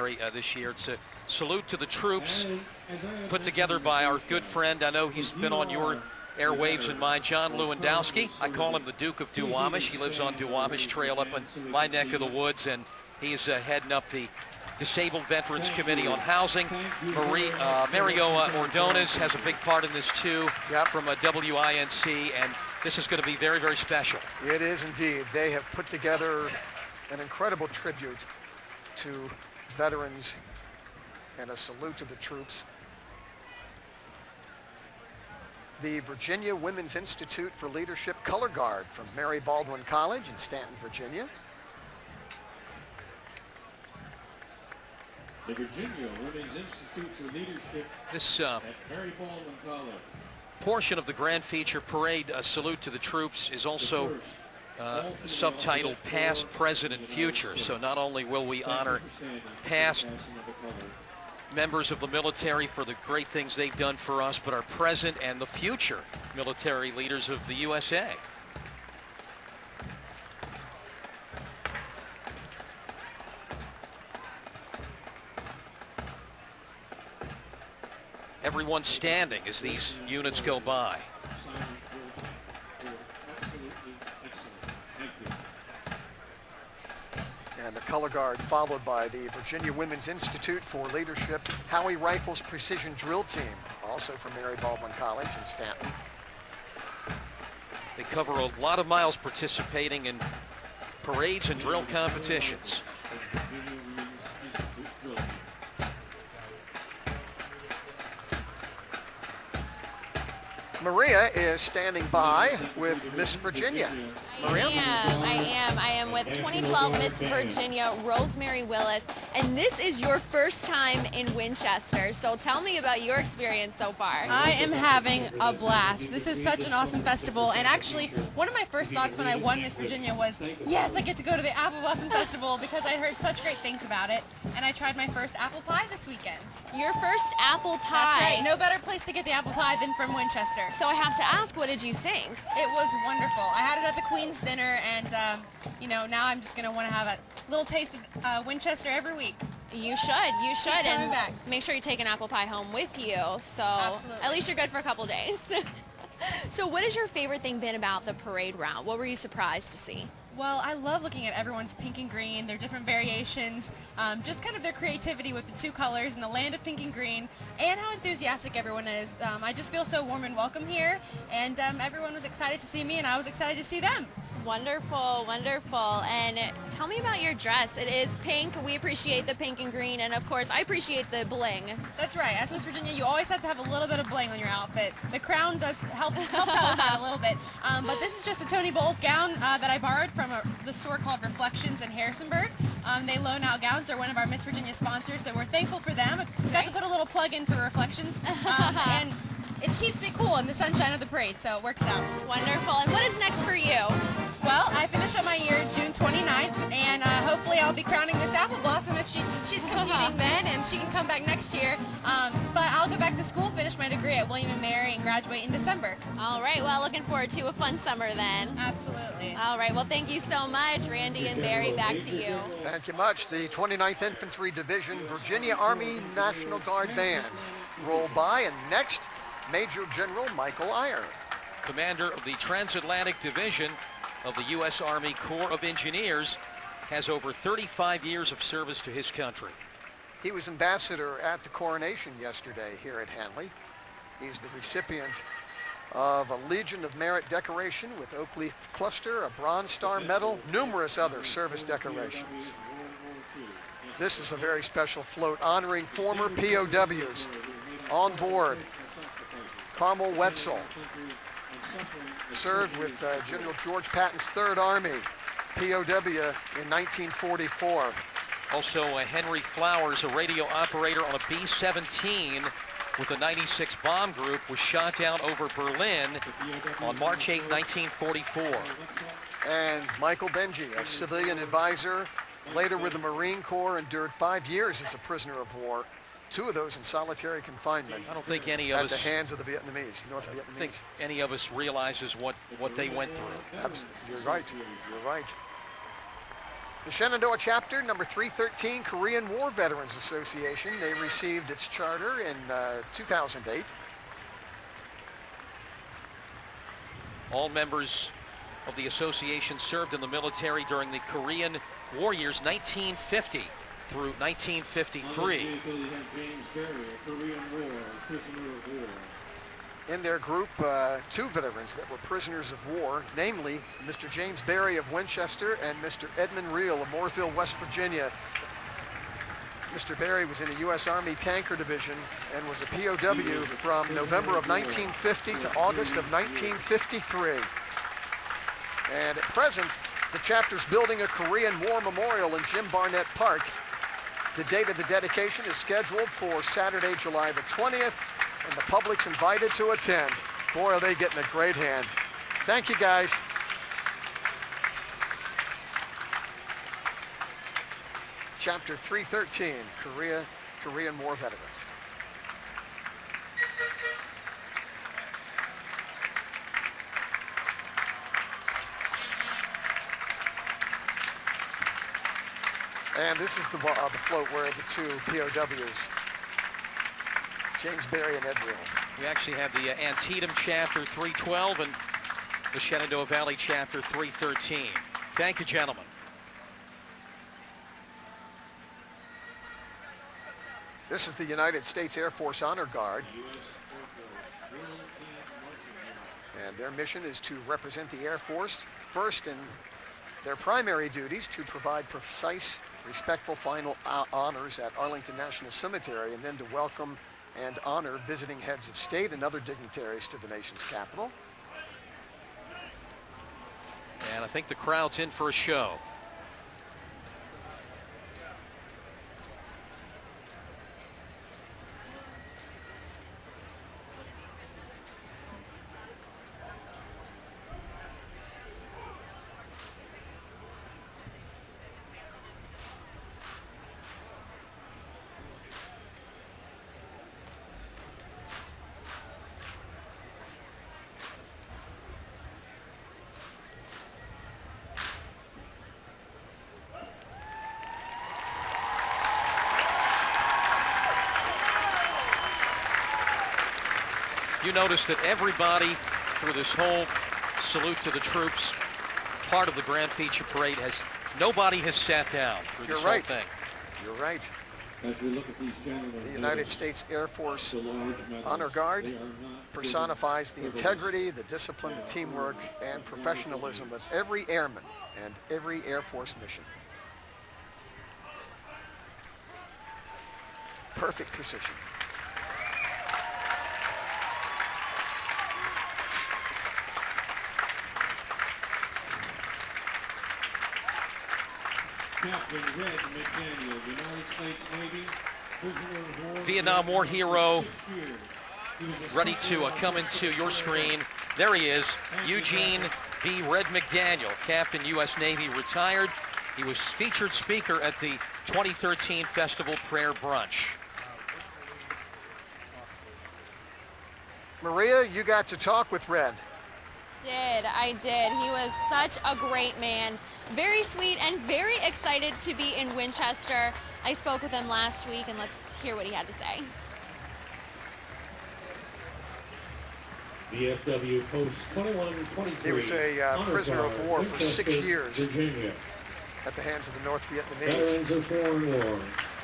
this year. It's a salute to the troops put together by our good friend. I know he's been on your airwaves and mine, John Lewandowski. I call him the Duke of Duwamish. He lives on Duwamish Trail up in my neck of the woods, and he's heading up the Disabled Veterans Committee on Housing. Mario Ordonez has a big part in this too, from WINC, and this is going to be very, very special. It is indeed. They have put together an incredible tribute to veterans and a salute to the troops. The Virginia Women's Institute for Leadership Color Guard from Mary Baldwin College in Stanton, Virginia. The Virginia Women's Institute for Leadership this at Mary Baldwin College. Portion of the Grand Feature Parade, a salute to the troops, is also subtitled Past, Present, and Future. So not only will we honor past members of the military for the great things they've done for us, but our present and the future military leaders of the USA. Everyone standing as these units go by. And the color guard followed by the Virginia Women's Institute for Leadership Howie Rifles Precision Drill Team, also from Mary Baldwin College in Stanton. They cover a lot of miles participating in parades and drill competitions. Maria is standing by with Miss Virginia. Maria? I am with 2012 Miss Virginia, Rosemary Willis, and this is your first time in Winchester, so tell me about your experience so far. I am having a blast. This is such an awesome festival, and actually one of my first thoughts when I won Miss Virginia was, yes, I get to go to the Apple Blossom Festival because I heard such great things about it, and I tried my first apple pie this weekend. Your first apple pie? That's right. No better place to get the apple pie than from Winchester. So I have to ask, what did you think? It was wonderful. I had it at the Queen's Dinner, and you know, now I'm just going to want to have a little taste of Winchester every week. You should, and back. Make sure you take an apple pie home with you, so Absolutely. At least you're good for a couple days. So what has your favorite thing been about the parade route? What were you surprised to see? Well, I love looking at everyone's pink and green, their different variations, just kind of their creativity with the two colors and the land of pink and green, and how enthusiastic everyone is. I just feel so warm and welcome here, and everyone was excited to see me, and I was excited to see them. Wonderful, wonderful. And tell me about your dress. It is pink. We appreciate the pink and green, and of course, I appreciate the bling. That's right. As Miss Virginia, you always have to have a little bit of bling on your outfit. The crown does help out with that a little bit. But this is just a Tony Bowles gown that I borrowed from the store called Reflections in Harrisonburg. They loan out gowns. They're one of our Miss Virginia sponsors, so we're thankful for them. Got to put a little plug in for Reflections. And it keeps me cool in the sunshine of the parade, so it works out. Wonderful. And what is next for you? Well, I finish up my year June 29th, and hopefully I'll be crowning Miss Apple Blossom if she's competing then, and she can come back next year. But I'll go back to school, finish my degree at William & Mary, and graduate in December. All right. Well, looking forward to a fun summer then. Absolutely. All right. Well, thank you so much, Randy and Barry. Back to you. Thank you much. The 29th Infantry Division Virginia Army National Guard Band rolled by, and next, Major General Michael Iyer, Commander of the Transatlantic Division of the U.S. Army Corps of Engineers, has over 35 years of service to his country. He was ambassador at the coronation yesterday here at Hanley. He's the recipient of a Legion of Merit decoration with Oak Leaf Cluster, a Bronze Star Medal, numerous other service decorations. This is a very special float honoring former POWs. On board, Carmel Wetzel served with General George Patton's 3rd Army, POW in 1944. Also, Henry Flowers, a radio operator on a B-17 with the 96 Bomb Group, was shot down over Berlin on March 8, 1944. And Michael Benji, a civilian advisor, later with the Marine Corps, endured 5 years as a prisoner of war. 2 of those in solitary confinement. I don't think any of us, at the hands of the Vietnamese, North Vietnamese. I think any of us realizes what they went through. You're right. You're right. The Shenandoah chapter, number 313, Korean War Veterans Association. They received its charter in 2008. All members of the association served in the military during the Korean War years 1950 through 1953. James Berry, a Korean War prisoner of war. In their group, two veterans that were prisoners of war, namely Mr. James Berry of Winchester and Mr. Edmund Reel of Mooresville, West Virginia. Mr. Berry was in a U.S. Army Tanker Division and was a POW from November of 1950 to August of 1953. And at present, the chapter's building a Korean War memorial in Jim Barnett Park. The date of the dedication is scheduled for Saturday, July the 20th, and the public's invited to attend. Boy, are they getting a great hand. Thank you, guys. Chapter 313, Korean War Veterans. And this is the float where the two POWs, James Berry and Ed Reel. We actually have the Antietam chapter 312 and the Shenandoah Valley chapter 313. Thank you, gentlemen. This is the United States Air Force Honor Guard. And their mission is to represent the Air Force first in their primary duties to provide precise, respectful final honors at Arlington National Cemetery, and then to welcome and honor visiting heads of state and other dignitaries to the nation's capital. And I think the crowd's in for a show. You notice that everybody through this whole salute to the troops, part of the grand feature parade, nobody has sat down through this whole thing. You're right. As we look at these gentlemen, the United States Air Force Honor Guard personifies the integrity, the discipline, the teamwork, and professionalism of every airman and every Air Force mission. Perfect precision. Captain Red McDaniel, United States Navy, prisoner of war. Vietnam War hero, 6 years. He was a ready to come into your screen. There he is, Eugene B. Red McDaniel, Captain U.S. Navy, retired. He was featured speaker at the 2013 Festival Prayer Brunch. Maria, you got to talk with Red. I did. He was such a great man. Very sweet and very excited to be in Winchester. I spoke with him last week, and let's hear what he had to say. VFW Post 2123. He was a prisoner of war for 6 years Virginia. at the hands of the North Vietnamese. Veterans of foreign war.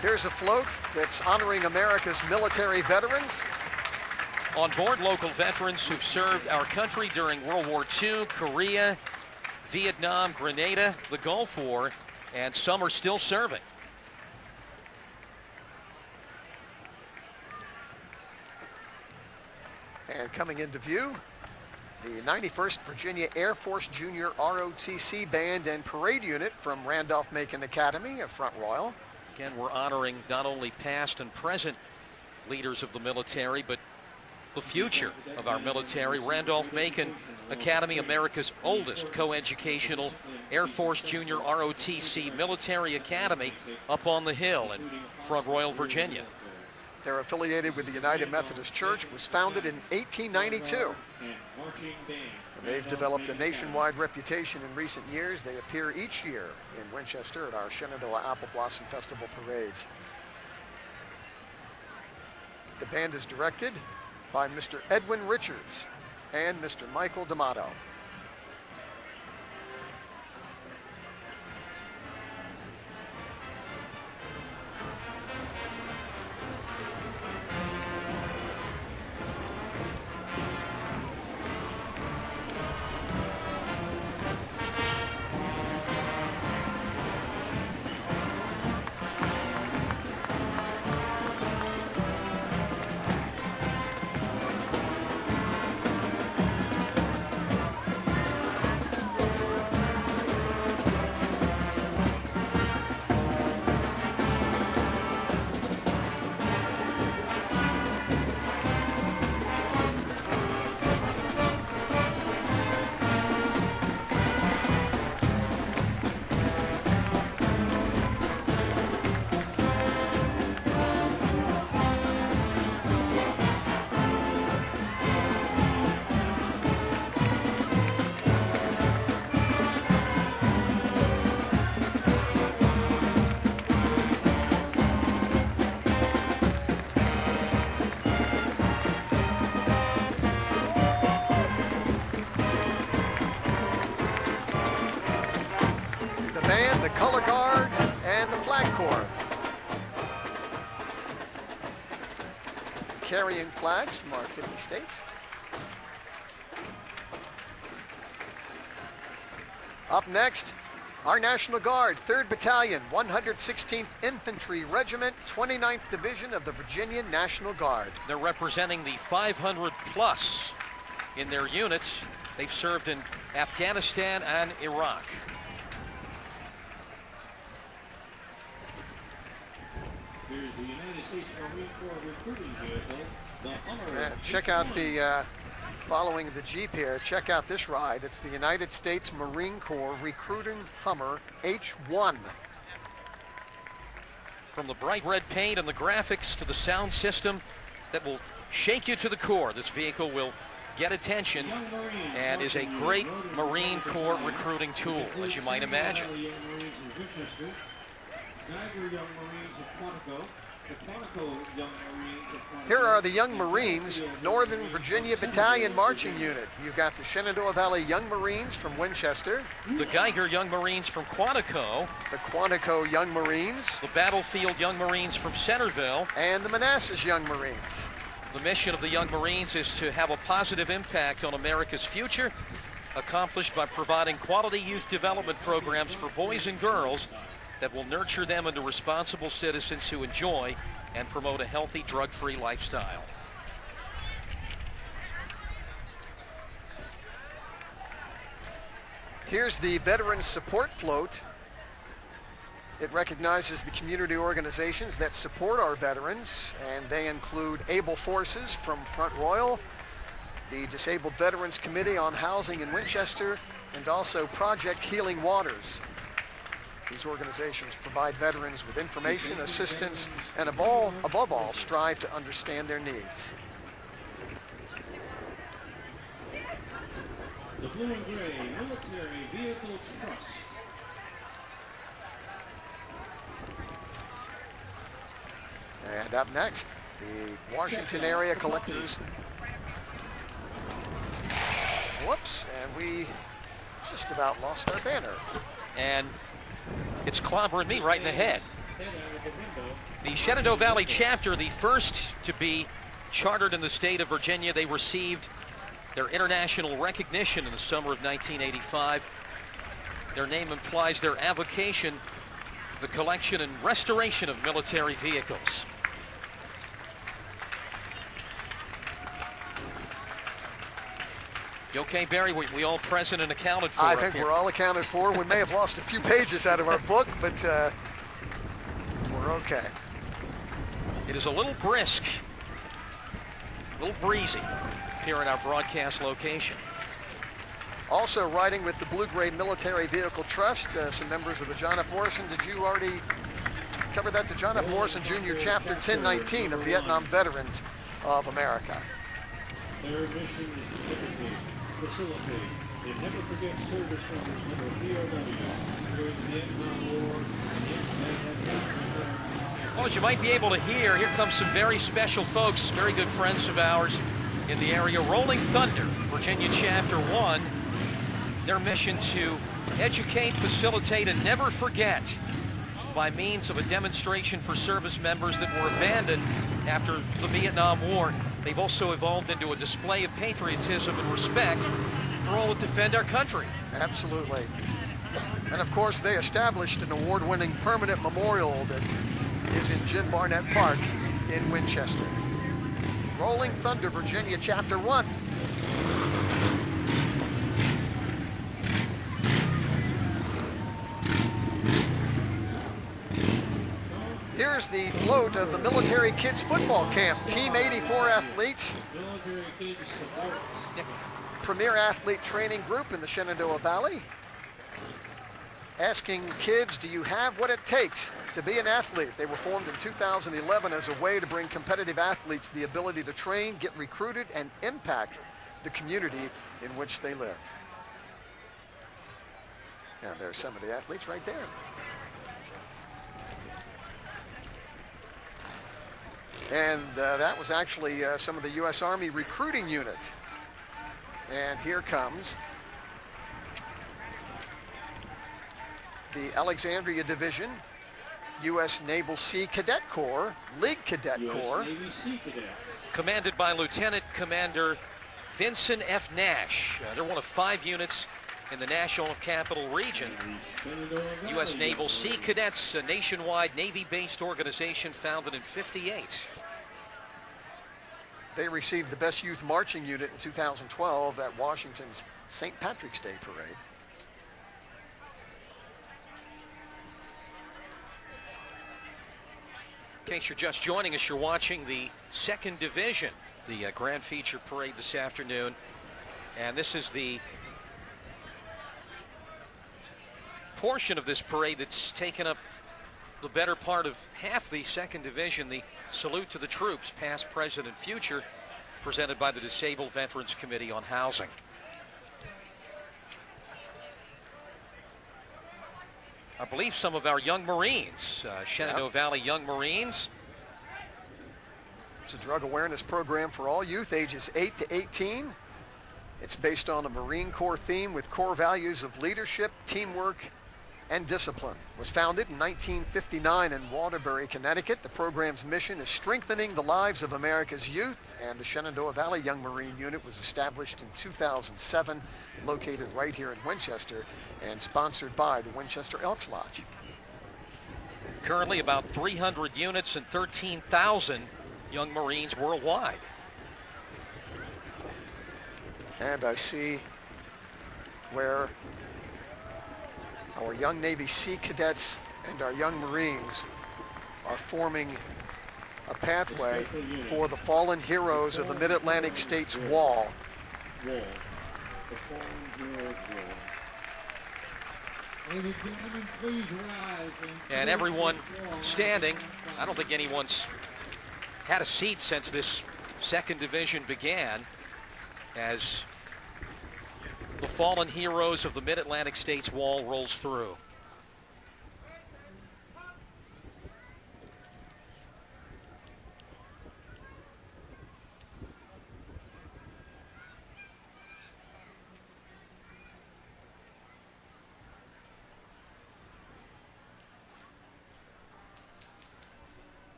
Here's a float that's honoring America's military veterans. On board, local veterans who've served our country during World War II, Korea, Vietnam, Grenada, the Gulf War, and some are still serving. And coming into view, the 91st Virginia Air Force Junior ROTC Band and Parade Unit from Randolph-Macon Academy of Front Royal. Again, we're honoring not only past and present leaders of the military, but the future of our military. Randolph-Macon Academy, America's oldest co-educational Air Force Junior ROTC military academy up on the hill in Front Royal, Virginia. They're affiliated with the United Methodist Church, was founded in 1892. They've developed a nationwide reputation in recent years. They appear each year in Winchester at our Shenandoah Apple Blossom Festival parades. The band is directed by Mr. Edwin Richards and Mr. Michael D'Amato. The color guard and the flag corps. Carrying flags from our 50 states. Up next, our National Guard, 3rd Battalion, 116th Infantry Regiment, 29th Division of the Virginia National Guard. They're representing the 500 plus in their units. They've served in Afghanistan and Iraq. Here's the United States Marine Corps recruiting vehicle, the Hummer. Check out the, following the Jeep here, check out this ride. It's the United States Marine Corps recruiting Hummer H1. From the bright red paint and the graphics to the sound system that will shake you to the core, this vehicle will get attention and is a great Marine Corps recruiting tool, as you might imagine. Here are the Young Marines, Northern Virginia Battalion Marching Unit. You've got the Shenandoah Valley Young Marines from Winchester. The Geiger Young Marines from Quantico. The Quantico Young Marines. The Battlefield Young Marines from Centerville. And the Manassas Young Marines. The mission of the Young Marines is to have a positive impact on America's future, accomplished by providing quality youth development programs for boys and girls that will nurture them into responsible citizens who enjoy and promote a healthy, drug-free lifestyle. Here's the Veterans Support Float. It recognizes the community organizations that support our veterans, and they include Able Forces from Front Royal, the Disabled Veterans Committee on Housing in Winchester, and also Project Healing Waters. These organizations provide veterans with information, assistance, and above all, strive to understand their needs. The Blue and Gray Military Vehicle Trust. And up next, the Washington Area Collectors. Whoops, and we just about lost our banner. And it's clobbering me right in the head. The Shenandoah Valley chapter, the first to be chartered in the state of Virginia, they received their international recognition in the summer of 1985. Their name implies their avocation, the collection and restoration of military vehicles. You okay, Barry? We all present and accounted for. I think we're all accounted for. We may have lost a few pages out of our book, but we're okay. It is a little brisk, a little breezy here in our broadcast location. Also riding with the Blue Gray Military Vehicle Trust, some members of the John F. Morrison. Did you already covered that to John F. Morrison Jr., Chapter 1019 of Vietnam Veterans of America. Their mission is to typically facilitate and never forget service members that were POW during the Vietnam War, and yet they have not returned. Well, as you might be able to hear, here comes some very special folks, very good friends of ours in the area. Rolling Thunder, Virginia Chapter 1, their mission to educate, facilitate, and never forget by means of a demonstration for service members that were abandoned after the Vietnam War. They've also evolved into a display of patriotism and respect for all that defend our country. Absolutely. And of course, they established an award-winning permanent memorial that is in Jim Barnett Park in Winchester. Rolling Thunder, Virginia, Chapter 1. Here's the float of the Military Kids Football Camp. Team 84 athletes. Premier athlete training group in the Shenandoah Valley. Asking kids, do you have what it takes to be an athlete? They were formed in 2011 as a way to bring competitive athletes the ability to train, get recruited, and impact the community in which they live. And there's some of the athletes right there. And that was actually some of the U.S. Army recruiting unit. And here comes the Alexandria Division, U.S. Naval Sea Cadet Corps, League Cadet Corps. Navy Sea Cadet. Commanded by Lieutenant Commander Vincent F. Nash. They're one of 5 units in the National Capital Region. U.S. Naval Sea Cadets, a nationwide Navy-based organization founded in '58. They received the Best Youth Marching Unit in 2012 at Washington's St. Patrick's Day Parade. In case you're just joining us, you're watching the 2nd Division, the Grand Feature Parade this afternoon. And this is the portion of this parade that's taken up the better part of half the 2nd Division, the Salute to the Troops, Past, Present, and Future, presented by the Disabled Veterans Committee on Housing. I believe some of our young Marines, Shenandoah Valley Young Marines. It's a drug awareness program for all youth ages 8 to 18. It's based on a Marine Corps theme with core values of leadership, teamwork, and discipline. It was founded in 1959 in Waterbury, Connecticut. The program's mission is strengthening the lives of America's youth, and the Shenandoah Valley Young Marine Unit was established in 2007, located right here in Winchester, and sponsored by the Winchester Elks Lodge. Currently about 300 units and 13,000 young Marines worldwide. And I see where our young Navy Sea Cadets and our young Marines are forming a pathway for the fallen heroes of the Mid-Atlantic States Wall. The Fallen Heroes Wall. Ladies and gentlemen, please rise. And everyone standing. I don't think anyone's had a seat since this 2nd Division began, as the fallen heroes of the Mid-Atlantic States Wall rolls through.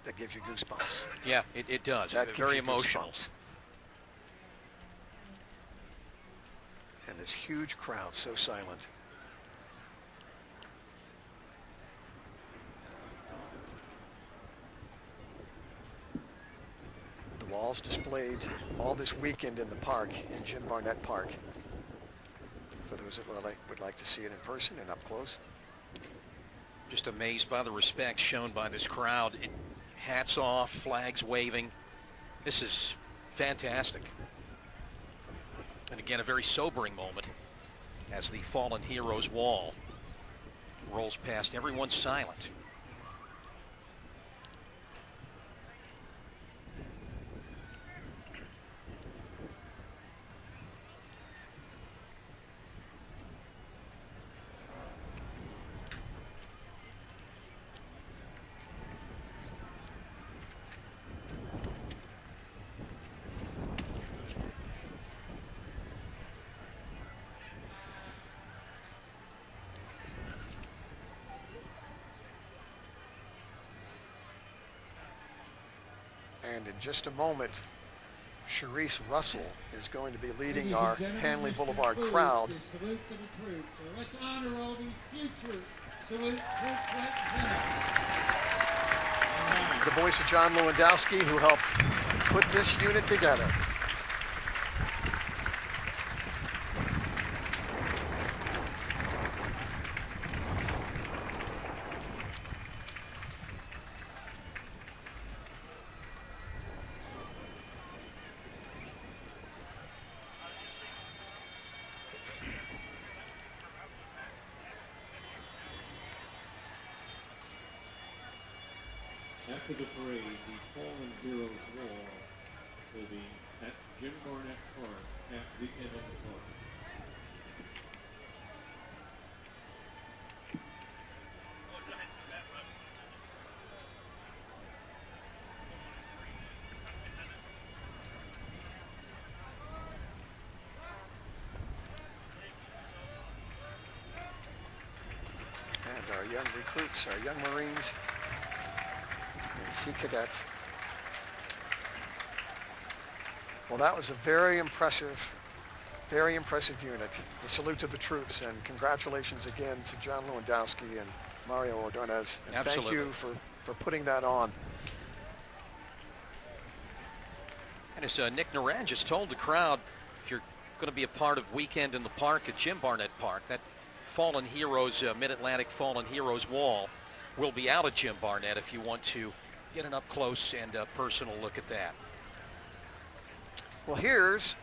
That gives you goosebumps. Yeah, it does. That gives Very you emotional. goosebumps. And this huge crowd, so silent. The walls displayed all this weekend in the park, in Jim Barnett Park. For those that would like to see it in person and up close. Just amazed by the respect shown by this crowd. Hats off, flags waving. This is fantastic. And again, a very sobering moment as the fallen heroes wall rolls past. Everyone's silent. And in just a moment, Sharice Russell is going to be leading our Hanley Boulevard crowd. Salute to the troops. So let's honor all the future salute troops represented. The voice of John Lewandowski, who helped put this unit together. After the parade, the Fallen Heroes Wall will be at Jim Barnett Park at the end of the park. And our young recruits, our young Marines, and Sea Cadets. Well, that was a very impressive unit. The salute to the troops, and congratulations again to John Lewandowski and Mario Ordonez. And Absolutely. thank you for putting that on. And as Nick Naran just told the crowd, if you're going to be a part of Weekend in the Park at Jim Barnett Park, that Fallen Heroes, Mid-Atlantic Fallen Heroes wall will be out at Jim Barnett if you want to get an up-close and personal look at that. Well, here's